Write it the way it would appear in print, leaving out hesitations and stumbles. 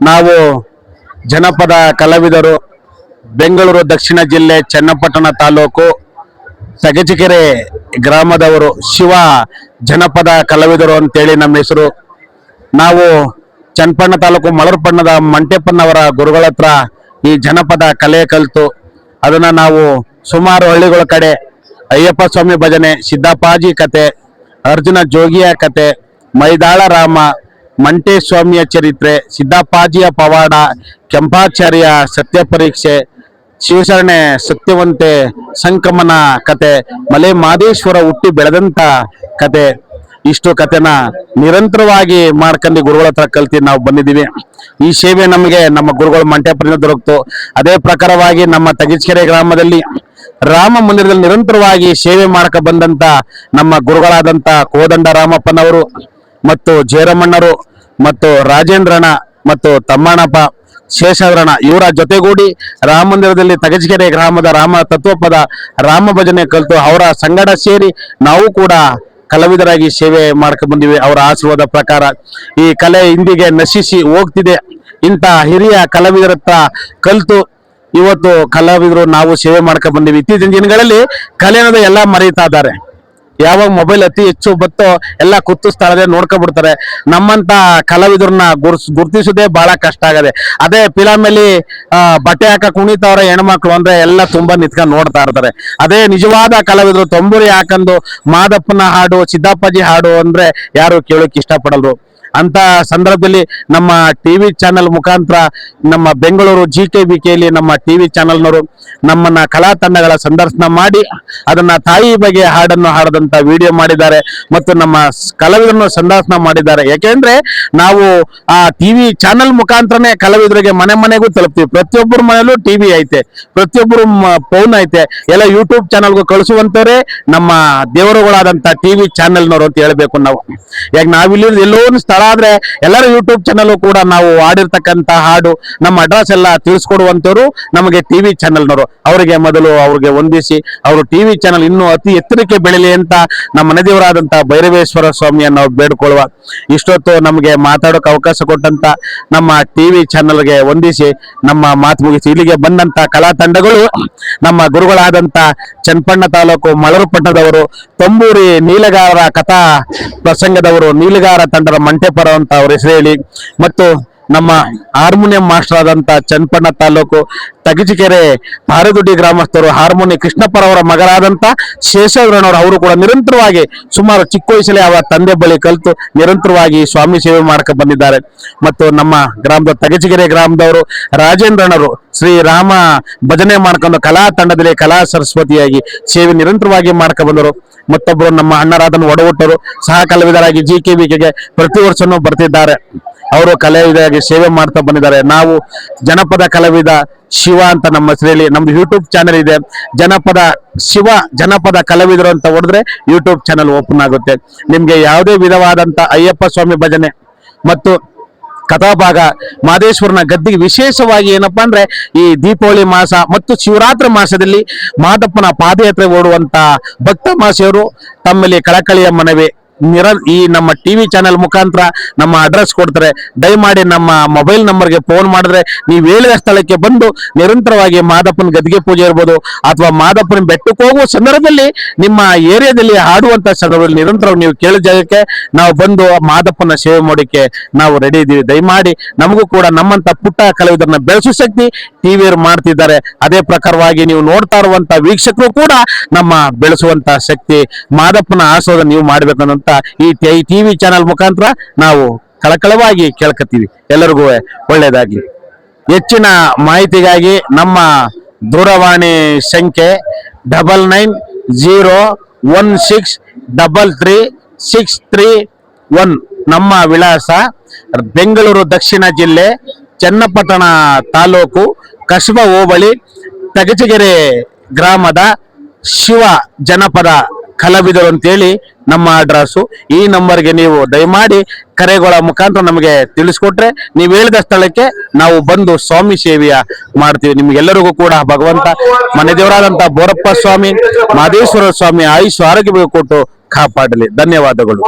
ನಾವು ಜನಪದ ಕಲಾವಿದರು ಬೆಂಗಳೂರು ದಕ್ಷಿಣ ಜಿಲ್ಲೆ ಚನ್ನಪಟ್ಟಣ ತಾಲೂಕು ತಗಚಿಕೆರೆ ಗ್ರಾಮದವರು ಶಿವ ಜನಪದ ಕಲಾವಿದರು ಅಂತೇಳಿ ನಮ್ಮ ಹೆಸರು. ನಾವು ಚನ್ನಪಟ್ಟಣ ತಾಲೂಕು ಮಳರ್ಪಣ್ಣದ ಮಂಟೆಪ್ಪನವರ ಗುರುಗಳ ಹತ್ರ ಈ ಜನಪದ ಕಲೆ ಕಲಿತು ಅದನ್ನ ನಾವು ಸುಮಾರು ಹಳ್ಳಿಗಳ ಕಡೆ ಅಯ್ಯಪ್ಪ ಸ್ವಾಮಿ ಭಜನೆ, ಸಿದ್ದಪ್ಪಾಜಿ ಕತೆ, ಅರ್ಜುನ ಜೋಗಿಯ ಕತೆ, ಮೈದಾಳ ರಾಮ, ಮಂಟೇಸ್ವಾಮಿಯ ಚರಿತ್ರೆ, ಸಿದ್ದಪ್ಪಾಜಿಯ ಪವಾಡ, ಕೆಂಪಾಚಾರ್ಯ ಸತ್ಯ ಪರೀಕ್ಷೆ, ಶಿವಶರಣೆ ಸತ್ಯವಂತೆ ಸಂಕಮನ ಕತೆ, ಮಲೆ ಮಾದೇಶ್ವರ ಹುಟ್ಟಿ ಬೆಳೆದಂತ ಕತೆ, ಇಷ್ಟು ಕತೆನ ನಿರಂತರವಾಗಿ ಮಾಡ್ಕೊಂಡು ಗುರುಗಳ ಹತ್ರ ಕಲ್ತಿ ನಾವು ಬಂದಿದ್ದೀವಿ. ಈ ಸೇವೆ ನಮಗೆ ನಮ್ಮ ಗುರುಗಳು ಮಂಟೆಪ್ಪನಿಂದ ದೊರಕ್ತು. ಅದೇ ಪ್ರಕಾರವಾಗಿ ನಮ್ಮ ತಗಚಕೆರೆ ಗ್ರಾಮದಲ್ಲಿ ರಾಮ ಮಂದಿರದಲ್ಲಿ ನಿರಂತರವಾಗಿ ಸೇವೆ ಮಾಡಕ ಬಂದಂತ ನಮ್ಮ ಗುರುಗಳಾದಂತ ಕೋದಂಡ ರಾಮಪ್ಪನವರು ಮತ್ತು ಜಯರಮಣ್ಣರು ಮತ್ತು ರಾಜೇಂದ್ರಣ್ಣ ಮತ್ತು ತಮ್ಮಣ್ಣಪ್ಪ ಶೇಷಾದ್ರಣ ಇವರ ಜೊತೆಗೂಡಿ ರಾಮ ಮಂದಿರದಲ್ಲಿ ತಗಚಕೆರೆ ಗ್ರಾಮದ ರಾಮ ತತ್ವಪದ ರಾಮ ಭಜನೆ ಕಲಿತು ಅವರ ಸಂಗಡ ಸೇರಿ ನಾವು ಕೂಡ ಕಲಾವಿದರಾಗಿ ಸೇವೆ ಮಾಡ್ಕೊಂಡು ಬಂದಿವಿ. ಅವರ ಆಶೀರ್ವಾದ ಪ್ರಕಾರ ಈ ಕಲೆ ಇಂದಿಗೆ ನಶಿಸಿ ಹೋಗ್ತಿದೆ. ಇಂಥ ಹಿರಿಯ ಕಲಾವಿದರ ಹತ್ರ ಕಲಿತು ಇವತ್ತು ಕಲಾವಿದರು ನಾವು ಸೇವೆ ಮಾಡ್ಕೊಂಡು ಬಂದಿವಿ. ಇತ್ತೀಚಿನ ದಿನಗಳಲ್ಲಿ ಕಲೆ ಅನ್ನೋದು ಎಲ್ಲ ಮರೀತಾ ಇದ್ದಾರೆ. ಯಾವಾಗ ಮೊಬೈಲ್ ಅತಿ ಹೆಚ್ಚು ಬತ್ತೋ ಎಲ್ಲ ಕೂತು ಸ್ಥಳದೇ ನೋಡ್ಕೊಂಡ್ಬಿಡ್ತಾರೆ. ನಮ್ಮಂತ ಕಲಾವಿದರನ್ನ ಗುರ್ತಿಸೋದೇ ಬಹಳ ಕಷ್ಟ ಆಗದೆ. ಅದೇ ಫಿಲಮಲ್ಲಿ ಬಟ್ಟೆ ಹಾಕ ಕುಣಿತವ್ರ ಹೆಣ್ಮಕ್ಳು ಅಂದ್ರೆ ಎಲ್ಲ ತುಂಬಾ ನಿಂತ್ಕೊಂಡು ನೋಡ್ತಾ ಇರ್ತಾರೆ. ಅದೇ ನಿಜವಾದ ಕಲಾವಿದರು ತಂಬೂರಿ ಹಾಕೊಂಡು ಮಾದಪ್ಪನ ಹಾಡು, ಸಿದ್ದಪ್ಪಾಜಿ ಹಾಡು ಅಂದ್ರೆ ಯಾರು ಕೇಳೋಕೆ ಇಷ್ಟಪಡಲ್ರು. ಅಂತ ಸಂದರ್ಭದಲ್ಲಿ ನಮ್ಮ ಟಿವಿ ಚಾನೆಲ್ ಮುಖಾಂತರ ನಮ್ಮ ಬೆಂಗಳೂರು GKBKಯಲ್ಲಿ ನಮ್ಮ ಟಿವಿ ಚಾನೆಲ್ನವರು ನಮ್ಮನ್ನ ಕಲಾ ತಂಡಗಳ ಸಂದರ್ಶನ ಮಾಡಿ ಅದನ್ನ ತಾಯಿ ಬಗ್ಗೆ ಹಾಡನ್ನು ಹಾಡದಂತ ವಿಡಿಯೋ ಮಾಡಿದ್ದಾರೆ ಮತ್ತು ನಮ್ಮ ಕಲಾವಿದರನ್ನು ಸಂದರ್ಶನ ಮಾಡಿದ್ದಾರೆ. ಯಾಕೆಂದ್ರೆ ನಾವು ಆ ಟಿವಿ ಚಾನೆಲ್ ಮುಖಾಂತರನೇ ಕಲಾವಿದರಿಗೆ ಮನೆ ಮನೆಗೂ ತಲುಪ್ತೀವಿ. ಪ್ರತಿಯೊಬ್ಬರ ಮನೆಯಲ್ಲೂ ಟಿವಿ ಐತೆ, ಪ್ರತಿಯೊಬ್ಬರು ಫೋನ್ ಐತೆ. ಎಲ್ಲ ಯೂಟ್ಯೂಬ್ ಚಾನೆಲ್ಗೂ ಕಳಿಸುವಂತವರೇ ನಮ್ಮ ದೇವರುಗಳಾದಂತ ಟಿವಿ ಚಾನೆಲ್ನವರು ಅಂತ ಹೇಳ್ಬೇಕು ನಾವು. ಯಾಕೆ ನಾವಿಲ್ಲಿ ಎಲ್ಲೋ ಒಂದು ಸ್ಥಳ ಆದ್ರೆ ಎಲ್ಲರೂ ಯೂಟ್ಯೂಬ್ ಚಾನಲ್ ಕೂಡ ನಾವು ಆಡಿರ್ತಕ್ಕಂತ ಹಾಡು ನಮ್ಮ ಅಡ್ರೆಸ್ ಎಲ್ಲ ತಿಳಿಸ್ಕೊಡುವಂತವ್ರು ನಮಗೆ ಟಿವಿ ಚಾನೆಲ್ನವರು. ಅವರಿಗೆ ಮೊದಲು ಅವ್ರಿಗೆ ವಂದಿಸಿ ಅವರು ಟಿವಿ ಚಾನೆಲ್ ಇನ್ನೂ ಅತಿ ಎತ್ತರಕ್ಕೆ ಬೆಳೀಲಿ ಅಂತ ನಮ್ಮ ಮನೆದೇವರಾದಂತ ಭೈರವೇಶ್ವರ ಸ್ವಾಮಿಯನ್ನು ನಾವು ಬೇಡ್ಕೊಳ್ಳುವ. ಇಷ್ಟೊತ್ತು ನಮಗೆ ಮಾತಾಡೋಕೆ ಅವಕಾಶ ಕೊಟ್ಟಂತ ನಮ್ಮ ಟಿವಿ ಚಾನೆಲ್ಗೆ ವಂದಿಸಿ ನಮ್ಮ ಮಾತು ಮುಗಿಸಿ ಇಲ್ಲಿಗೆ ಬಂದಂತ ಕಲಾ ತಂಡಗಳು ನಮ್ಮ ಗುರುಗಳಾದಂತ ಚನ್ನಪಟ್ಟಣ ತಾಲೂಕು ಮಳರುಪಟ್ಟಣದವರು, ತಂಬೂರಿ ನೀಲಗಾರ ಕಥಾ ಪ್ರಸಂಗದವರು, ನೀಲಗಾರ ತಂಡದ ಮಂಟೆಪ್ಪರ ಅಂತ ಅವ್ರ ಹೆಸರು ಹೇಳಿ, ಮತ್ತು ನಮ್ಮ ಹಾರ್ಮೋನಿಯಂ ಮಾಸ್ಟರ್ ಆದಂತ ಚನ್ನಪಟ್ಟಣ ತಾಲೂಕು ತಗಚಿಕೆರೆ ಪಾರದುಡ್ಡಿ ಗ್ರಾಮಸ್ಥರು ಹಾರ್ಮೋನಿ ಕೃಷ್ಣಪ್ಪರವರ ಮಗರಾದಂತ ಶೇಷಾದ್ರನವರು ಅವರು ಕೂಡ ನಿರಂತರವಾಗಿ ಸುಮಾರು ಚಿಕ್ಕ ವಯಸ್ಸಲ್ಲಿ ಅವರ ತಂದೆ ಬಳಿ ಕಲಿತು ನಿರಂತರವಾಗಿ ಸ್ವಾಮಿ ಸೇವೆ ಮಾಡ್ಕ ಬಂದಿದ್ದಾರೆ. ಮತ್ತು ನಮ್ಮ ಗ್ರಾಮದ ತಗಚಿಕೆರೆ ಗ್ರಾಮದವರು ರಾಜೇಂದ್ರನವರು ಶ್ರೀರಾಮ ಭಜನೆ ಮಾಡ್ಕೊಂಡು ಕಲಾ ತಂಡದಲ್ಲಿ ಕಲಾ ಸರಸ್ವತಿಯಾಗಿ ಸೇವೆ ನಿರಂತರವಾಗಿ ಮಾಡ್ಕ ಬಂದರು. ಮತ್ತೊಬ್ಬರು ನಮ್ಮ ಅಣ್ಣರಾದನ್ನು ಒಡಹುಟ್ಟರು ಸಹ ಕಲಾವಿದರಾಗಿ GKBKಗೆ ಪ್ರತಿ ವರ್ಷನೂ ಬರ್ತಿದ್ದಾರೆ. ಅವರು ಕಲಾವಿದರಾಗಿ ಸೇವೆ ಮಾಡ್ತಾ ಬಂದಿದ್ದಾರೆ. ನಾವು ಜನಪದ ಕಲಾವಿದ ಶಿವ ಅಂತ ನಮ್ಮ ಹೆಸರಲ್ಲಿ ನಮ್ದು ಯೂಟ್ಯೂಬ್ ಚಾನೆಲ್ ಇದೆ. ಜನಪದ ಶಿವ ಜನಪದ ಕಲಾವಿದರು ಅಂತ ಹೊಡೆದ್ರೆ ಯೂಟ್ಯೂಬ್ ಚಾನೆಲ್ ಓಪನ್ ಆಗುತ್ತೆ. ನಿಮ್ಗೆ ಯಾವುದೇ ವಿಧವಾದಂತ ಅಯ್ಯಪ್ಪ ಸ್ವಾಮಿ ಭಜನೆ ಮತ್ತು ಕಥಾಭಾಗ, ಮಾದೇಶ್ವರನ ಗದ್ದಿಗೆ ವಿಶೇಷವಾಗಿ ಏನಪ್ಪಾ ಅಂದ್ರೆ ಈ ದೀಪಾವಳಿ ಮಾಸ ಮತ್ತು ಶಿವರಾತ್ರಿ ಮಾಸದಲ್ಲಿ ಮಾದಪ್ಪನ ಪಾದಯಾತ್ರೆ ಓಡುವಂತ ಭಕ್ತ ಮಾಸಿಯವರು ತಮ್ಮಲ್ಲಿ ಕಳಕಳಿಯ ಮನವಿ ಈ ನಮ್ಮ ಟಿವಿ ಚಾನೆಲ್ ಮುಖಾಂತರ ನಮ್ಮ ಅಡ್ರೆಸ್ ಕೊಡ್ತಾರೆ. ದಯಮಾಡಿ ನಮ್ಮ ಮೊಬೈಲ್ ನಂಬರ್ಗೆ ಫೋನ್ ಮಾಡಿದ್ರೆ ನೀವು ಹೇಳಿದ ಸ್ಥಳಕ್ಕೆ ಬಂದು ನಿರಂತರವಾಗಿ ಮಾದಪ್ಪನ ಗದ್ದಿಗೆ ಪೂಜೆ ಇರ್ಬೋದು ಅಥವಾ ಮಾದಪ್ಪನ ಬೆಟ್ಟಕ್ಕೆ ಹೋಗುವ ಸಂದರ್ಭದಲ್ಲಿ ನಿಮ್ಮ ಏರಿಯಾದಲ್ಲಿ ಹಾಡುವಂತ ಸಂದರ್ಭದಲ್ಲಿ ನಿರಂತರವಾಗಿ ನೀವು ಕೇಳಿದ ಜಾಗಕ್ಕೆ ನಾವು ಬಂದು ಮಾದಪ್ಪನ ಸೇವೆ ಮಾಡೋಕೆ ನಾವು ರೆಡಿ ಇದ್ದೀವಿ. ದಯಮಾಡಿ ನಮಗೂ ಕೂಡ ನಮ್ಮಂತ ಪುಟ್ಟ ಕಲಾವಿದರನ್ನ ಬೆಳೆಸೋ ಶಕ್ತಿ ಟಿವಿಯವರು ಮಾಡ್ತಿದ್ದಾರೆ. ಅದೇ ಪ್ರಕಾರವಾಗಿ ನೀವು ನೋಡ್ತಾ ಇರುವಂತ ವೀಕ್ಷಕರು ಕೂಡ ನಮ್ಮ ಬೆಳೆಸುವಂತ ಶಕ್ತಿ ಮಾದಪ್ಪನ ಆಶೀರ್ವಾದ ನೀವು ಮಾಡ್ಬೇಕಂತ ಈ ಟಿವಿ ಚಾನೆಲ್ ಮುಖಾಂತರ ನಾವು ಕಳಕಳವಾಗಿ ಕೇಳ್ಕತ್ತೀವಿ. ಎಲ್ಲರಿಗೂ ಒಳ್ಳೇದಾಗ್ಲಿ. ಹೆಚ್ಚಿನ ಮಾಹಿತಿಗಾಗಿ ನಮ್ಮ ದೂರವಾಣಿ ಸಂಖ್ಯೆ 9916333631. ನಮ್ಮ ವಿಳಾಸ ಬೆಂಗಳೂರು ದಕ್ಷಿಣ ಜಿಲ್ಲೆ ಚನ್ನಪಟ್ಟಣ ತಾಲೂಕು ಕಸಬಾ ಹೋಬಳಿ ತಗಚಕೆರೆ ಗ್ರಾಮದ ಶಿವ ಜನಪದ ಕಲಾವಿದರು ಅಂತೇಳಿ ನಮ್ಮ ಅಡ್ರೆಸ್ಸು. ಈ ನಂಬರ್ಗೆ ನೀವು ದಯಮಾಡಿ ಕರೆಗಳ ಮುಖಾಂತರ ನಮಗೆ ತಿಳಿಸ್ಕೊಟ್ರೆ ನೀವು ಹೇಳಿದ ಸ್ಥಳಕ್ಕೆ ನಾವು ಬಂದು ಸ್ವಾಮಿ ಸೇವೆಯ ಮಾಡ್ತೀವಿ. ನಿಮ್ಗೆಲ್ಲರಿಗೂ ಕೂಡ ಭಗವಂತ ಮನೆ ದೇವರಾದಂತ ಬೋರಪ್ಪ ಸ್ವಾಮಿ, ಮಾದೇಶ್ವರ ಸ್ವಾಮಿ ಆಯುಷ್ ಆರೋಗ್ಯ ಕೊಟ್ಟು ಕಾಪಾಡಲಿ. ಧನ್ಯವಾದಗಳು.